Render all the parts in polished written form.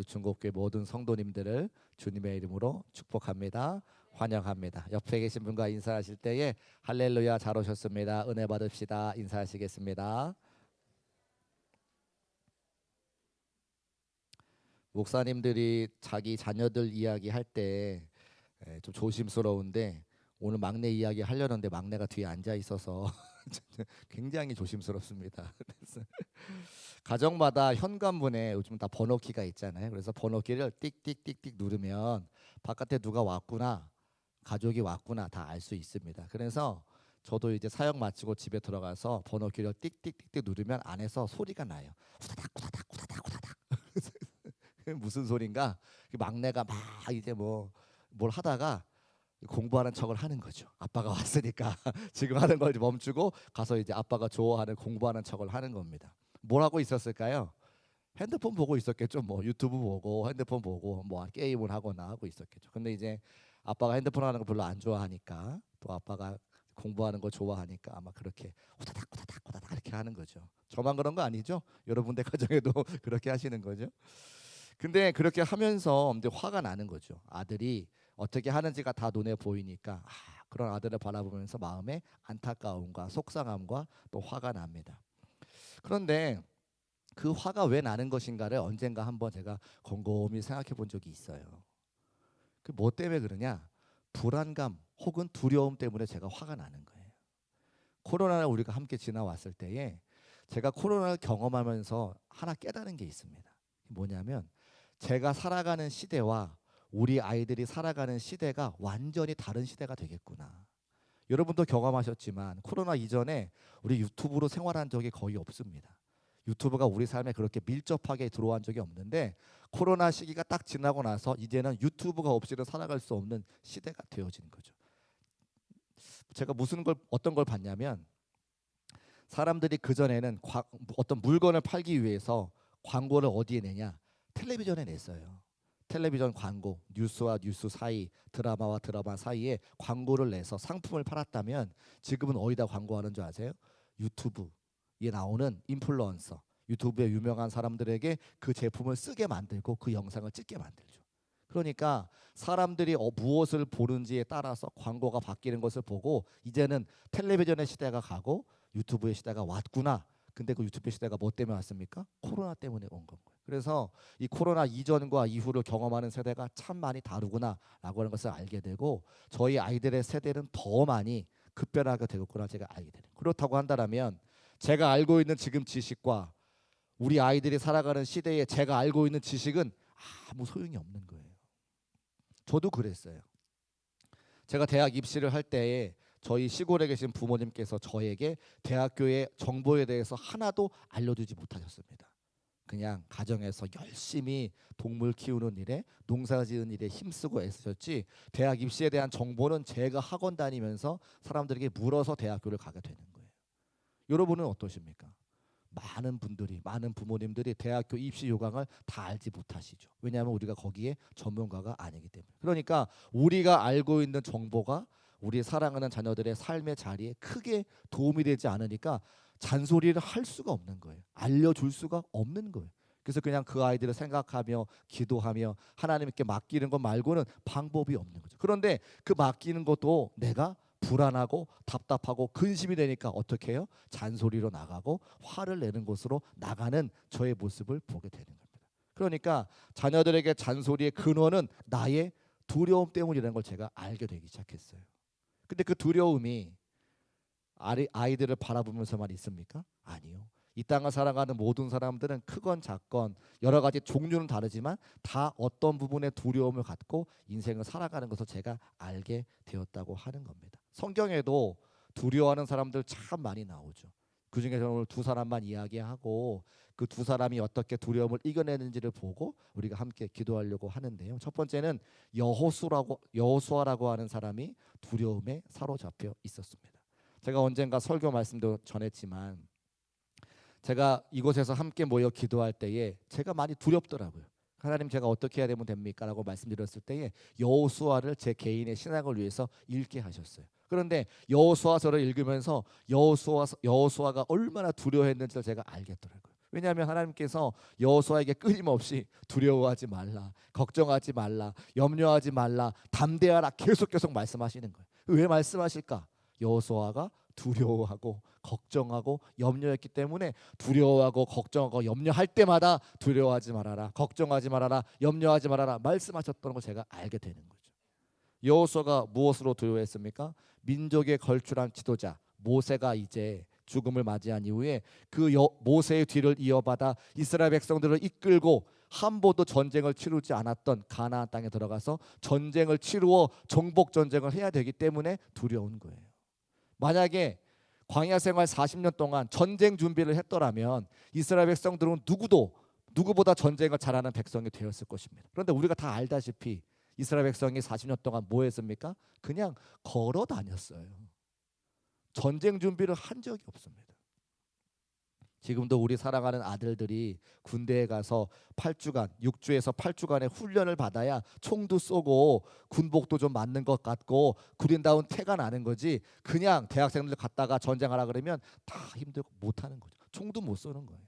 우리 중국교회 모든 성도님들을 주님의 이름으로 축복합니다. 환영합니다. 옆에 계신 분과 인사하실 때에 할렐루야 잘 오셨습니다. 은혜 받읍시다. 인사하시겠습니다. 목사님들이 자기 자녀들 이야기할 때 좀 조심스러운데 오늘 막내 이야기 하려는데 막내가 뒤에 앉아 있어서 굉장히 조심스럽습니다. 그래서 가정마다 현관문에 요즘 다 번호키가 있잖아요. 그래서 번호키를 띡띡띡띡 누르면 바깥에 누가 왔구나, 가족이 왔구나 다 알 수 있습니다. 그래서 저도 이제 사역 마치고 집에 들어가서 번호키를 띡띡띡띡 누르면 안에서 소리가 나요. 후다닥 후다닥 후다닥 후다닥. 무슨 소린가? 막내가 막 이제 뭘 하다가 공부하는 척을 하는 거죠. 아빠가 왔으니까 지금 하는 걸 멈추고 가서 이제 아빠가 좋아하는 공부하는 척을 하는 겁니다. 뭘 하고 있었을까요? 핸드폰 보고 있었겠죠. 뭐 유튜브 보고 핸드폰 보고 뭐 게임을 하거나 하고 있었겠죠. 근데 이제 아빠가 핸드폰 하는 거 별로 안 좋아하니까 또 아빠가 공부하는 거 좋아하니까 아마 그렇게 후다닥 후다닥 후다닥 이렇게 하는 거죠. 저만 그런 거 아니죠? 여러분들 가정에도 그렇게 하시는 거죠. 근데 그렇게 하면서 이제 화가 나는 거죠. 아들이 어떻게 하는지가 다 눈에 보이니까 그런 아들을 바라보면서 마음에 안타까움과 속상함과 또 화가 납니다. 그런데 그 화가 왜 나는 것인가를 언젠가 한번 제가 곰곰이 생각해 본 적이 있어요. 그 뭐 때문에 그러냐? 불안감 혹은 두려움 때문에 제가 화가 나는 거예요. 코로나를 우리가 함께 지나왔을 때에 제가 코로나를 경험하면서 하나 깨달은 게 있습니다. 뭐냐면 제가 살아가는 시대와 우리 아이들이 살아가는 시대가 완전히 다른 시대가 되겠구나. 여러분도 경험하셨지만 코로나 이전에 우리 유튜브로 생활한 적이 거의 없습니다. 유튜브가 우리 삶에 그렇게 밀접하게 들어온 적이 없는데 코로나 시기가 딱 지나고 나서 이제는 유튜브가 없이는 살아갈 수 없는 시대가 되어진 거죠. 제가 어떤 걸 봤냐면 사람들이 그전에는 어떤 물건을 팔기 위해서 광고를 어디에 내냐? 텔레비전에 냈어요. 텔레비전 광고, 뉴스와 뉴스 사이, 드라마와 드라마 사이에 광고를 내서 상품을 팔았다면 지금은 어디다 광고하는 줄 아세요? 유튜브에 나오는 인플루언서, 유튜브에 유명한 사람들에게 그 제품을 쓰게 만들고 그 영상을 찍게 만들죠. 그러니까 사람들이 무엇을 보는지에 따라서 광고가 바뀌는 것을 보고 이제는 텔레비전의 시대가 가고 유튜브의 시대가 왔구나. 근데 그 유튜브 시대가 뭐 때문에 왔습니까? 코로나 때문에 온 건 거예요. 그래서 이 코로나 이전과 이후를 경험하는 세대가 참 많이 다르구나라고 하는 것을 알게 되고 저희 아이들의 세대는 더 많이 급변하게 되겠구나 제가 알게 되는. 그렇다고 한다면 제가 알고 있는 지금 지식과 우리 아이들이 살아가는 시대에 제가 알고 있는 지식은 아무 소용이 없는 거예요. 저도 그랬어요. 제가 대학 입시를 할 때에 저희 시골에 계신 부모님께서 저에게 대학교의 정보에 대해서 하나도 알려주지 못하셨습니다. 그냥 가정에서 열심히 동물 키우는 일에 농사지은 일에 힘쓰고 애쓰셨지 대학 입시에 대한 정보는 제가 학원 다니면서 사람들에게 물어서 대학교를 가게 되는 거예요. 여러분은 어떠십니까? 많은 부모님들이 대학교 입시 요강을 다 알지 못하시죠. 왜냐하면 우리가 거기에 전문가가 아니기 때문에. 그러니까 우리가 알고 있는 정보가 우리 사랑하는 자녀들의 삶의 자리에 크게 도움이 되지 않으니까 잔소리를 할 수가 없는 거예요. 알려줄 수가 없는 거예요. 그래서 그냥 그 아이들을 생각하며 기도하며 하나님께 맡기는 것 말고는 방법이 없는 거죠. 그런데 그 맡기는 것도 내가 불안하고 답답하고 근심이 되니까 어떻게 해요? 잔소리로 나가고 화를 내는 곳으로 나가는 저의 모습을 보게 되는 겁니다. 그러니까 자녀들에게 잔소리의 근원은 나의 두려움 때문이라는 걸 제가 알게 되기 시작했어요. 근데 그 두려움이 아이들을 바라보면서만 있습니까? 아니요. 이 땅을 살아가는 모든 사람들은 크건 작건 여러 가지 종류는 다르지만 다 어떤 부분에 두려움을 갖고 인생을 살아가는 것을 제가 알게 되었다고 하는 겁니다. 성경에도 두려워하는 사람들 참 많이 나오죠. 그중에서 오늘 두 사람만 이야기하고 그 두 사람이 어떻게 두려움을 이겨내는지를 보고 우리가 함께 기도하려고 하는데요. 첫 번째는 여호수아라고 하는 사람이 두려움에 사로잡혀 있었습니다. 제가 언젠가 설교 말씀도 전했지만 제가 이곳에서 함께 모여 기도할 때에 제가 많이 두렵더라고요. 하나님 제가 어떻게 해야 되면 됩니까? 라고 말씀드렸을 때에 여호수아를 제 개인의 신앙을 위해서 읽게 하셨어요. 그런데 여호수아서를 읽으면서 여호수아가 얼마나 두려워했는지를 제가 알겠더라고요. 왜냐하면 하나님께서 여호수아에게 끊임없이 두려워하지 말라, 걱정하지 말라, 염려하지 말라, 담대하라 계속 말씀하시는 거예요. 왜 말씀하실까? 여호수아가 두려워하고 걱정하고 염려했기 때문에 두려워하고 걱정하고 염려할 때마다 두려워하지 말아라, 걱정하지 말아라, 염려하지 말아라 말씀하셨던 걸 제가 알게 되는 거죠. 여호수아가 무엇으로 두려워했습니까? 민족의 걸출한 지도자 모세가 이제 죽음을 맞이한 이후에 그 모세의 뒤를 이어받아 이스라엘 백성들을 이끌고 한 번도 전쟁을 치르지 않았던 가나안 땅에 들어가서 전쟁을 치루어 정복 전쟁을 해야 되기 때문에 두려운 거예요. 만약에 광야 생활 40년 동안 전쟁 준비를 했더라면 이스라엘 백성들은 누구보다 전쟁을 잘하는 백성이 되었을 것입니다. 그런데 우리가 다 알다시피 이스라엘 백성이 40년 동안 뭐 했습니까? 그냥 걸어 다녔어요. 전쟁 준비를 한 적이 없습니다. 지금도 우리 사랑하는 아들들이 군대에 가서 8주간, 6주에서 8주간의 훈련을 받아야 총도 쏘고 군복도 좀 맞는 것 같고 군인다운 태가 나는 거지, 그냥 대학생들 갔다가 전쟁하라 그러면 다 힘들고 못하는 거죠. 총도 못 쏘는 거예요.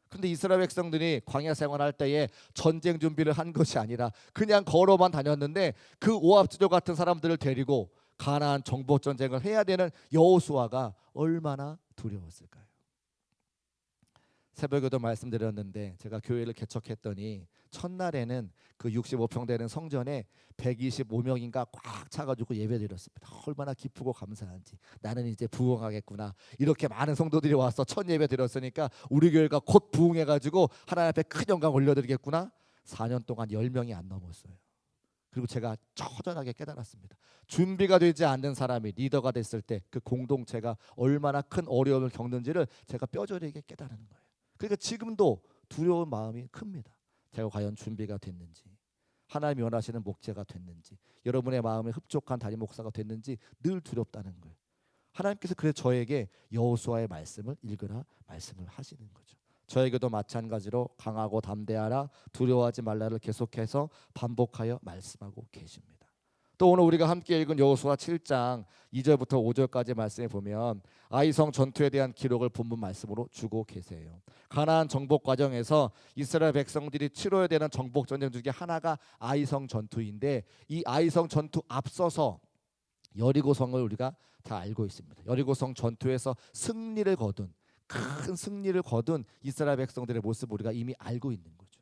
근데 이스라엘 백성들이 광야 생활할 때에 전쟁 준비를 한 것이 아니라 그냥 걸어만 다녔는데 그 오합지졸 같은 사람들을 데리고 가나안 정복 전쟁을 해야 되는 여호수아가 얼마나 두려웠을까요? 새벽에도 말씀드렸는데 제가 교회를 개척했더니 첫날에는 그 65평 되는 성전에 125명인가 꽉 차가지고 예배드렸습니다. 얼마나 기쁘고 감사한지. 나는 이제 부흥하겠구나. 이렇게 많은 성도들이 와서 첫 예배 드렸으니까 우리 교회가 곧 부흥해가지고 하나님 앞에 큰 영광 올려드리겠구나. 4년 동안 10명이 안 넘었어요. 그리고 제가 처절하게 깨달았습니다. 준비가 되지 않는 사람이 리더가 됐을 때 그 공동체가 얼마나 큰 어려움을 겪는지를 제가 뼈저리게 깨달은 거예요. 그러니까 지금도 두려운 마음이 큽니다. 제가 과연 준비가 됐는지, 하나님이 원하시는 목재가 됐는지, 여러분의 마음에 흡족한 담임 목사가 됐는지 늘 두렵다는 거예요. 하나님께서 그래서 저에게 여호수아의 말씀을 읽으라 말씀을 하시는 거죠. 저에게도 마찬가지로 강하고 담대하라, 두려워하지 말라를 계속해서 반복하여 말씀하고 계십니다. 또 오늘 우리가 함께 읽은 여호수아 7장 2절부터 5절까지 말씀에 보면 아이성 전투에 대한 기록을 본문 말씀으로 주고 계세요. 가나안 정복 과정에서 이스라엘 백성들이 치러야 되는 정복 전쟁 중에 하나가 아이성 전투인데, 이 아이성 전투 앞서서 여리고성을 우리가 다 알고 있습니다. 여리고성 전투에서 큰 승리를 거둔 이스라엘 백성들의 모습을 우리가 이미 알고 있는 거죠.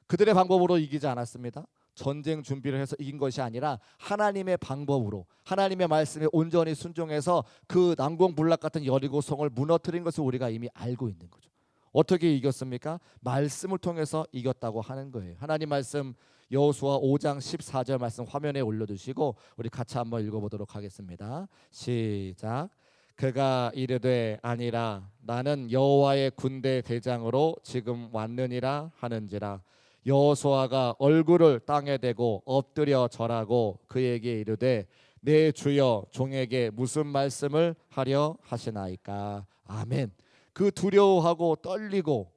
그들의 방법으로 이기지 않았습니다. 전쟁 준비를 해서 이긴 것이 아니라 하나님의 방법으로, 하나님의 말씀에 온전히 순종해서 그 난공불락 같은 여리고성을 무너뜨린 것을 우리가 이미 알고 있는 거죠. 어떻게 이겼습니까? 말씀을 통해서 이겼다고 하는 거예요. 하나님 말씀 여호수아 5장 14절 말씀 화면에 올려두시고 우리 같이 한번 읽어보도록 하겠습니다. 시작. 그가 이르되 아니라 나는 여호와의 군대 대장으로 지금 왔느니라 하는지라. 여호수아가 얼굴을 땅에 대고 엎드려 절하고 그에게 이르되 내 주여 종에게 무슨 말씀을 하려 하시나이까. 아멘. 그 두려워하고 떨리고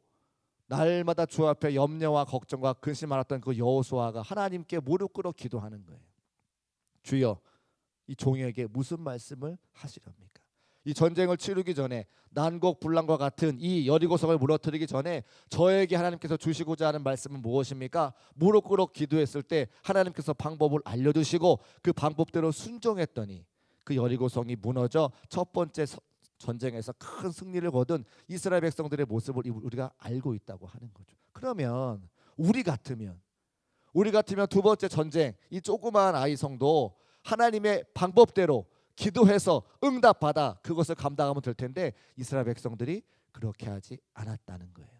날마다 주 앞에 염려와 걱정과 근심 많았던 그 여호수아가 하나님께 무릎 꿇어 기도하는 거예요. 주여 이 종에게 무슨 말씀을 하시렵니까? 이 전쟁을 치르기 전에 난곡불락과 같은 이 여리고성을 무너뜨리기 전에 저에게 하나님께서 주시고자 하는 말씀은 무엇입니까? 무릎 꿇어 기도했을 때 하나님께서 방법을 알려주시고 그 방법대로 순종했더니 그 여리고성이 무너져 첫 번째 전쟁에서 큰 승리를 거둔 이스라엘 백성들의 모습을 우리가 알고 있다고 하는 거죠. 그러면 우리 같으면 두 번째 전쟁, 이 조그마한 아이성도 하나님의 방법대로 기도해서 응답받아 그것을 감당하면 될 텐데 이스라엘 백성들이 그렇게 하지 않았다는 거예요.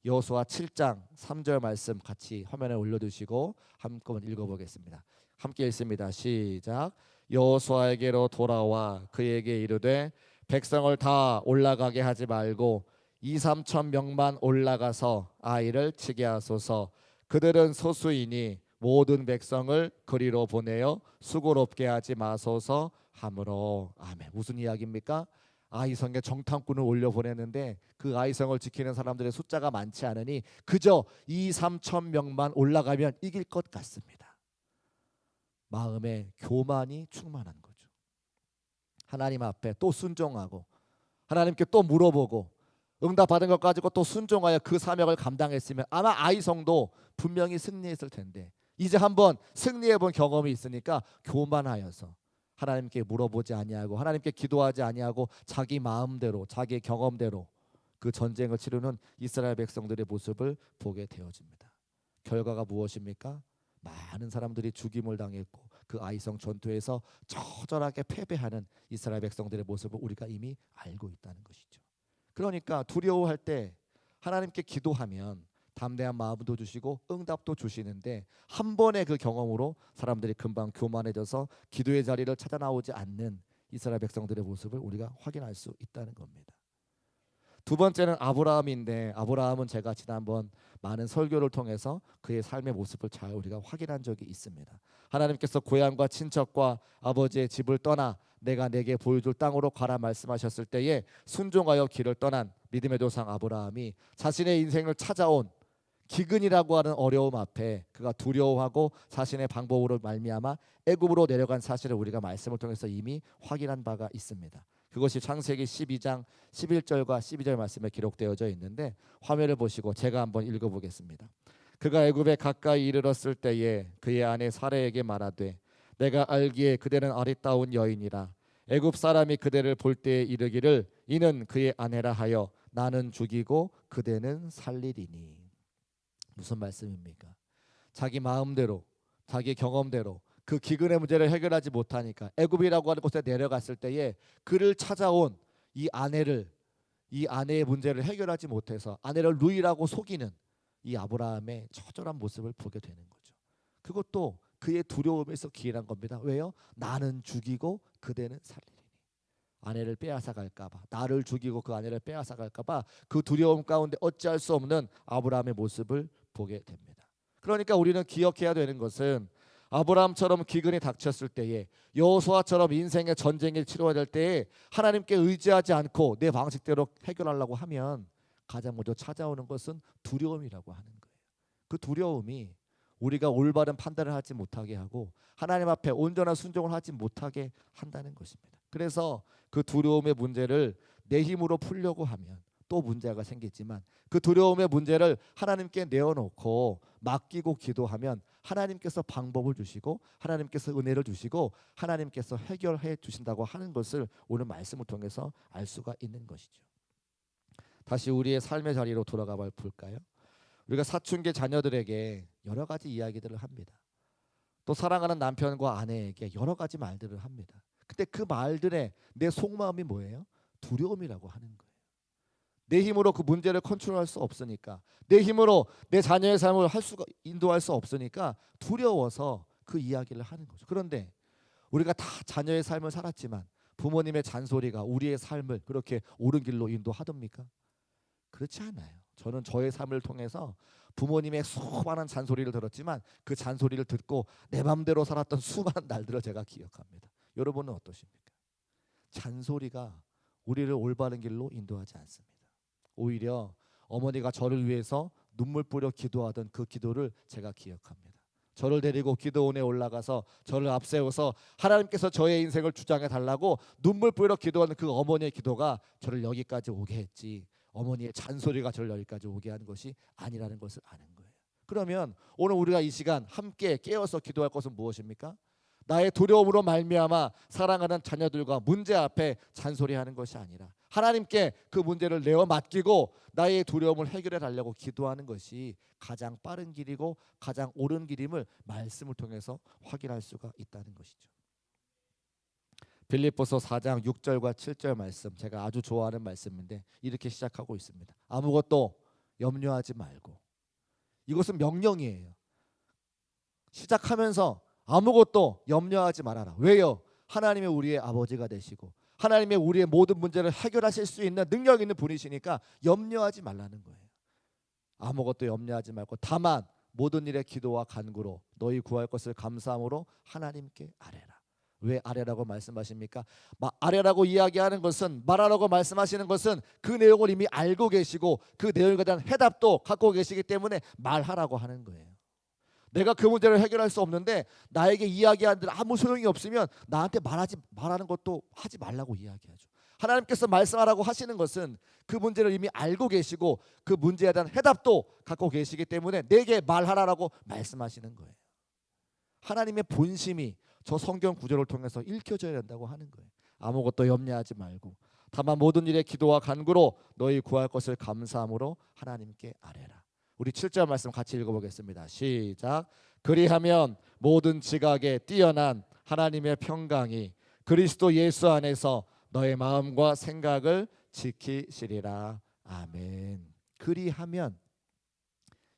여호수아 7장 3절 말씀 같이 화면에 올려두시고 한번 읽어보겠습니다. 함께 읽습니다. 시작. 여호수아에게로 돌아와 그에게 이르되 백성을 다 올라가게 하지 말고 2-3천 명만 올라가서 아이를 치게 하소서. 그들은 소수이니 모든 백성을 그리로 보내어 수고롭게 하지 마소서 하므로. 아멘. 무슨 이야기입니까? 아이성에 정탐꾼을 올려 보냈는데 그 아이성을 지키는 사람들의 숫자가 많지 않으니 그저 2-3천 명만 올라가면 이길 것 같습니다. 마음에 교만이 충만한 거죠. 하나님 앞에 또 순종하고 하나님께 또 물어보고 응답받은 것 가지고 또 순종하여 그 사명을 감당했으면 아마 아이성도 분명히 승리했을 텐데, 이제 한번 승리해본 경험이 있으니까 교만하여서 하나님께 물어보지 아니하고 하나님께 기도하지 아니하고 자기 마음대로 자기 경험대로 그 전쟁을 치르는 이스라엘 백성들의 모습을 보게 되어집니다. 결과가 무엇입니까? 많은 사람들이 죽임을 당했고 그 아이성 전투에서 처절하게 패배하는 이스라엘 백성들의 모습을 우리가 이미 알고 있다는 것이죠. 그러니까 두려워할 때 하나님께 기도하면 담대한 마음도 주시고 응답도 주시는데, 한 번의 그 경험으로 사람들이 금방 교만해져서 기도의 자리를 찾아 나오지 않는 이스라엘 백성들의 모습을 우리가 확인할 수 있다는 겁니다. 두 번째는 아브라함인데, 아브라함은 제가 지난번 많은 설교를 통해서 그의 삶의 모습을 잘 우리가 확인한 적이 있습니다. 하나님께서 고향과 친척과 아버지의 집을 떠나 내가 내게 보여줄 땅으로 가라 말씀하셨을 때에 순종하여 길을 떠난 믿음의 조상 아브라함이 자신의 인생을 찾아온 기근이라고 하는 어려움 앞에 그가 두려워하고 자신의 방법으로 말미암아 애굽으로 내려간 사실을 우리가 말씀을 통해서 이미 확인한 바가 있습니다. 그것이 창세기 12장 11절과 12절 말씀에 기록되어져 있는데, 화면을 보시고 제가 한번 읽어보겠습니다. 그가 애굽에 가까이 이르렀을 때에 그의 아내 사레에게 말하되 내가 알기에 그대는 아리따운 여인이라 애굽 사람이 그대를 볼 때에 이르기를 이는 그의 아내라 하여 나는 죽이고 그대는 살리리니. 무슨 말씀입니까? 자기 마음대로 자기 경험대로 그 기근의 문제를 해결하지 못하니까 애굽이라고 하는 곳에 내려갔을 때에 그를 찾아온 이 아내의 문제를 해결하지 못해서 아내를 누이라고 속이는 이 아브라함의 처절한 모습을 보게 되는 거죠. 그것도 그의 두려움에서 기인한 겁니다. 왜요? 나는 죽이고 그대는 살리리니. 아내를 빼앗아 갈까봐, 나를 죽이고 그 아내를 빼앗아 갈까봐 그 두려움 가운데 어찌할 수 없는 아브라함의 모습을 보게 됩니다. 그러니까 우리는 기억해야 되는 것은, 아브라함처럼 기근이 닥쳤을 때에, 여호수아처럼 인생의 전쟁을 치러야 될 때에 하나님께 의지하지 않고 내 방식대로 해결하려고 하면 가장 먼저 찾아오는 것은 두려움이라고 하는 거예요. 그 두려움이 우리가 올바른 판단을 하지 못하게 하고 하나님 앞에 온전한 순종을 하지 못하게 한다는 것입니다. 그래서 그 두려움의 문제를 내 힘으로 풀려고 하면 또 문제가 생기지만, 그 두려움의 문제를 하나님께 내어놓고 맡기고 기도하면 하나님께서 방법을 주시고 하나님께서 은혜를 주시고 하나님께서 해결해 주신다고 하는 것을 오늘 말씀을 통해서 알 수가 있는 것이죠. 다시 우리의 삶의 자리로 돌아가 볼까요? 우리가 사춘기 자녀들에게 여러 가지 이야기들을 합니다. 또 사랑하는 남편과 아내에게 여러 가지 말들을 합니다. 근데 그 말들에 내 속마음이 뭐예요? 두려움이라고 하는 거예요. 내 힘으로 그 문제를 컨트롤할 수 없으니까, 내 힘으로 내 자녀의 삶을 인도할 수 없으니까 두려워서 그 이야기를 하는 거죠. 그런데 우리가 다 자녀의 삶을 살았지만 부모님의 잔소리가 우리의 삶을 그렇게 옳은 길로 인도하렵니까? 그렇지 않아요. 저는 저의 삶을 통해서 부모님의 수많은 잔소리를 들었지만 그 잔소리를 듣고 내 맘대로 살았던 수많은 날들을 제가 기억합니다. 여러분은 어떠십니까? 잔소리가 우리를 올바른 길로 인도하지 않습니다. 오히려 어머니가 저를 위해서 눈물 뿌려 기도하던 그 기도를 제가 기억합니다. 저를 데리고 기도원에 올라가서 저를 앞세워서 하나님께서 저의 인생을 주장해 달라고 눈물 뿌려 기도하는 그 어머니의 기도가 저를 여기까지 오게 했지, 어머니의 잔소리가 저를 여기까지 오게 한 것이 아니라는 것을 아는 거예요. 그러면 오늘 우리가 이 시간 함께 깨어서 기도할 것은 무엇입니까? 나의 두려움으로 말미암아 사랑하는 자녀들과 문제 앞에 잔소리하는 것이 아니라 하나님께 그 문제를 내어 맡기고 나의 두려움을 해결해 달라고 기도하는 것이 가장 빠른 길이고 가장 옳은 길임을 말씀을 통해서 확인할 수가 있다는 것이죠. 빌립보서 4장 6절과 7절 말씀, 제가 아주 좋아하는 말씀인데 이렇게 시작하고 있습니다. 아무것도 염려하지 말고. 이것은 명령이에요. 시작하면서 아무것도 염려하지 말아라. 왜요? 하나님이 우리의 아버지가 되시고 하나님의 우리의 모든 문제를 해결하실 수 있는 능력 있는 분이시니까 염려하지 말라는 거예요. 아무것도 염려하지 말고 다만 모든 일에 기도와 간구로 너희 구할 것을 감사함으로 하나님께 아뢰라. 왜 아뢰라고 말씀하십니까? 아뢰라고 이야기하는 것은, 말하라고 말씀하시는 것은 그 내용을 이미 알고 계시고 그 내용에 대한 해답도 갖고 계시기 때문에 말하라고 하는 거예요. 내가 그 문제를 해결할 수 없는데 나에게 이야기하는 아무 소용이 없으면 나한테 말하는 것도 하지 말라고 이야기하죠. 하나님께서 말씀하라고 하시는 것은 그 문제를 이미 알고 계시고 그 문제에 대한 해답도 갖고 계시기 때문에 내게 말하라라고 말씀하시는 거예요. 하나님의 본심이 저 성경 구절을 통해서 읽혀져야 된다고 하는 거예요. 아무것도 염려하지 말고 다만 모든 일에 기도와 간구로 너희 구할 것을 감사함으로 하나님께 아뢰라. 우리 7절 말씀 같이 읽어보겠습니다. 시작. 그리하면 모든 지각에 뛰어난 하나님의 평강이 그리스도 예수 안에서 너의 마음과 생각을 지키시리라. 아멘. 그리하면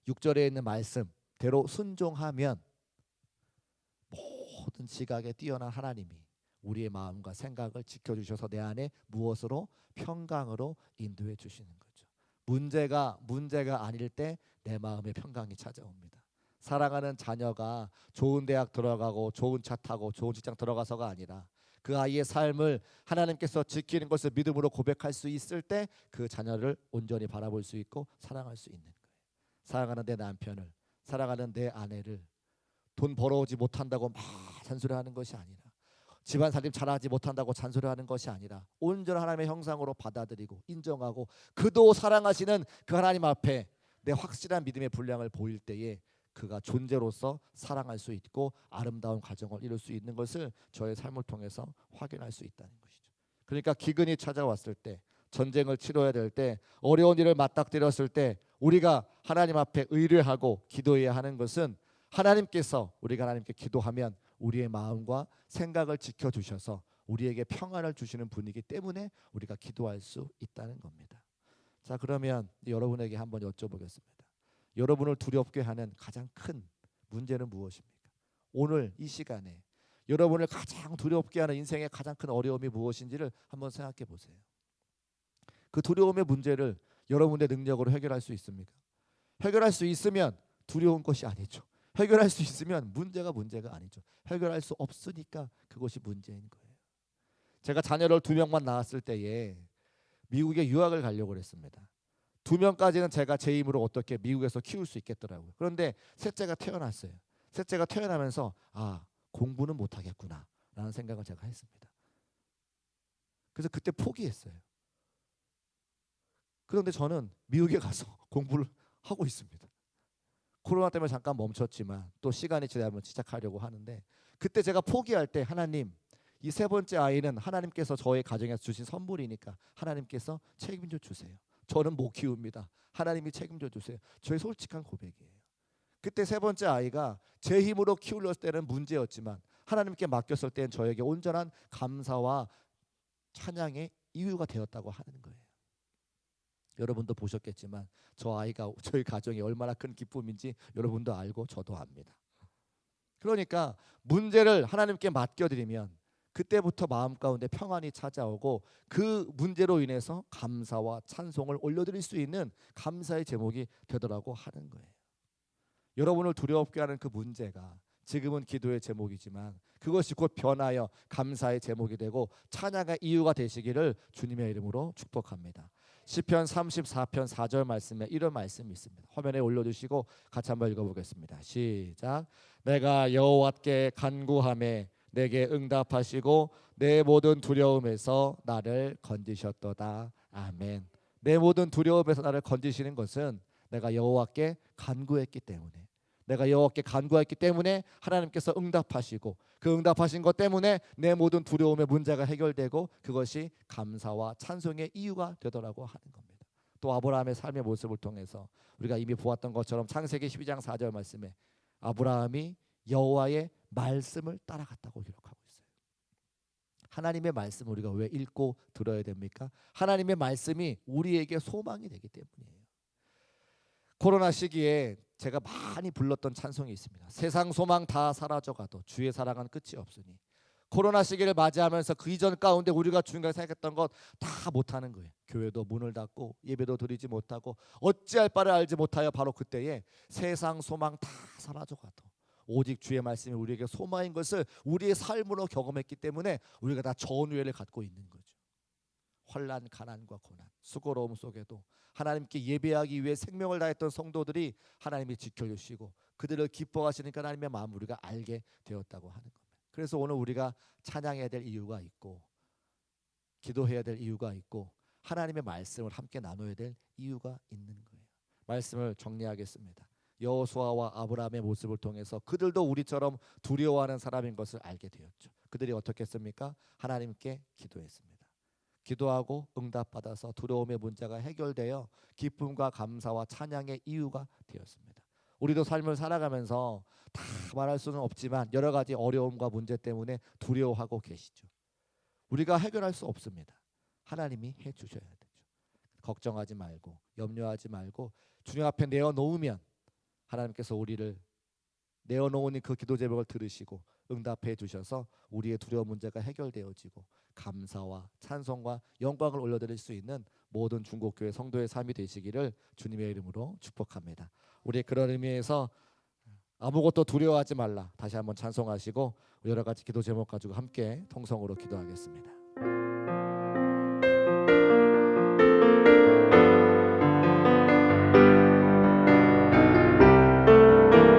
6절에 있는 말씀대로 순종하면 모든 지각에 뛰어난 하나님이 우리의 마음과 생각을 지켜주셔서 내 안에 무엇으로? 평강으로 인도해 주시는 거죠. 문제가 아닐 때 내 마음에 평강이 찾아옵니다. 사랑하는 자녀가 좋은 대학 들어가고 좋은 차 타고 좋은 직장 들어가서가 아니라 그 아이의 삶을 하나님께서 지키는 것을 믿음으로 고백할 수 있을 때 그 자녀를 온전히 바라볼 수 있고 사랑할 수 있는 거예요. 사랑하는 내 남편을, 사랑하는 내 아내를 돈 벌어오지 못한다고 막 잔소리하는 것이 아니라 집안 살림 잘하지 못한다고 잔소리하는 것이 아니라 온전한 하나님의 형상으로 받아들이고 인정하고 그도 사랑하시는 그 하나님 앞에 내 확실한 믿음의 분량을 보일 때에 그가 존재로서 사랑할 수 있고 아름다운 가정을 이룰 수 있는 것을 저의 삶을 통해서 확인할 수 있다는 것이죠. 그러니까 기근이 찾아왔을 때, 전쟁을 치러야 될 때, 어려운 일을 맞닥뜨렸을 때 우리가 하나님 앞에 의뢰하고 기도해야 하는 것은 우리가 하나님께 기도하면 우리의 마음과 생각을 지켜주셔서 우리에게 평안을 주시는 분이기 때문에 우리가 기도할 수 있다는 겁니다. 자, 그러면 여러분에게 한번 여쭤보겠습니다. 여러분을 두렵게 하는 가장 큰 문제는 무엇입니까? 오늘 이 시간에 여러분을 가장 두렵게 하는 인생의 가장 큰 어려움이 무엇인지를 한번 생각해 보세요. 그 두려움의 문제를 여러분의 능력으로 해결할 수 있습니까? 해결할 수 있으면 두려운 것이 아니죠. 해결할 수 있으면 문제가 아니죠. 해결할 수 없으니까 그것이 문제인 거예요. 제가 자녀를 2명만 낳았을 때에 미국에 유학을 가려고 했습니다. 2명까지는 제가 제 힘으로 어떻게 미국에서 키울 수 있겠더라고요. 그런데 셋째가 태어났어요. 셋째가 태어나면서 공부는 못하겠구나 라는 생각을 제가 했습니다. 그래서 그때 포기했어요. 그런데 저는 미국에 가서 공부를 하고 있습니다. 코로나 때문에 잠깐 멈췄지만 또 시간이 지나면 시작하려고 하는데 그때 제가 포기할 때 하나님, 이 3번째 아이는 하나님께서 저의 가정에서 주신 선물이니까 하나님께서 책임져 주세요. 저는 못 키웁니다. 하나님이 책임져 주세요. 저의 솔직한 고백이에요. 그때 3번째 아이가 제 힘으로 키우려 때는 문제였지만 하나님께 맡겼을 때는 저에게 온전한 감사와 찬양의 이유가 되었다고 하는 거예요. 여러분도 보셨겠지만 저희 가정이 얼마나 큰 기쁨인지 여러분도 알고 저도 압니다. 그러니까 문제를 하나님께 맡겨드리면 그때부터 마음 가운데 평안이 찾아오고 그 문제로 인해서 감사와 찬송을 올려드릴 수 있는 감사의 제목이 되더라고 하는 거예요. 여러분을 두렵게 하는 그 문제가 지금은 기도의 제목이지만 그것이 곧 변하여 감사의 제목이 되고 찬양의 이유가 되시기를 주님의 이름으로 축복합니다. 시편 34편 4절 말씀에 이런 말씀이 있습니다. 화면에 올려주시고 같이 한번 읽어보겠습니다. 시작. 내가 여호와께 간구하매 내게 응답하시고 내 모든 두려움에서 나를 건지셨도다. 아멘. 내 모든 두려움에서 나를 건지시는 것은 내가 여호와께 간구했기 때문에, 내가 여호와께 간구했기 때문에 하나님께서 응답하시고 그 응답하신 것 때문에 내 모든 두려움의 문제가 해결되고 그것이 감사와 찬송의 이유가 되더라고 하는 겁니다. 또 아브라함의 삶의 모습을 통해서 우리가 이미 보았던 것처럼 창세기 12장 4절 말씀에 아브라함이 여호와의 말씀을 따라갔다고 기록하고 있어요. 하나님의 말씀 우리가 왜 읽고 들어야 됩니까? 하나님의 말씀이 우리에게 소망이 되기 때문이에요. 코로나 시기에 제가 많이 불렀던 찬송이 있습니다. 세상 소망 다 사라져가도 주의 사랑은 끝이 없으니. 코로나 시기를 맞이하면서 그 이전 가운데 우리가 중간에 생각했던 것 다 못하는 거예요. 교회도 문을 닫고 예배도 드리지 못하고 어찌할 바를 알지 못하여 바로 그때에 세상 소망 다 사라져가도 오직 주의 말씀이 우리에게 소망인 것을 우리의 삶으로 경험했기 때문에 우리가 다 전우회를 갖고 있는 거죠. 환난, 가난과 고난, 수고로움 속에도 하나님께 예배하기 위해 생명을 다했던 성도들이 하나님이 지켜주시고 그들을 기뻐하시니까 하나님의 마음을 우리가 알게 되었다고 하는 겁니다. 그래서 오늘 우리가 찬양해야 될 이유가 있고 기도해야 될 이유가 있고 하나님의 말씀을 함께 나눠야 될 이유가 있는 거예요. 말씀을 정리하겠습니다. 여호수아와 아브라함의 모습을 통해서 그들도 우리처럼 두려워하는 사람인 것을 알게 되었죠. 그들이 어떻게 했습니까? 하나님께 기도했습니다. 기도하고 응답받아서 두려움의 문제가 해결되어 기쁨과 감사와 찬양의 이유가 되었습니다. 우리도 삶을 살아가면서 다 말할 수는 없지만 여러 가지 어려움과 문제 때문에 두려워하고 계시죠. 우리가 해결할 수 없습니다. 하나님이 해주셔야 되죠. 걱정하지 말고 염려하지 말고 주님 앞에 내어놓으면 하나님께서 우리를 내어놓으니 그 기도 제목을 들으시고 응답해 주셔서 우리의 두려운 문제가 해결되어지고 감사와 찬송과 영광을 올려드릴 수 있는 모든 중국교회 성도의 삶이 되시기를 주님의 이름으로 축복합니다. 우리 그런 의미에서 아무것도 두려워하지 말라 다시 한번 찬송하시고 여러 가지 기도 제목 가지고 함께 통성으로 기도하겠습니다.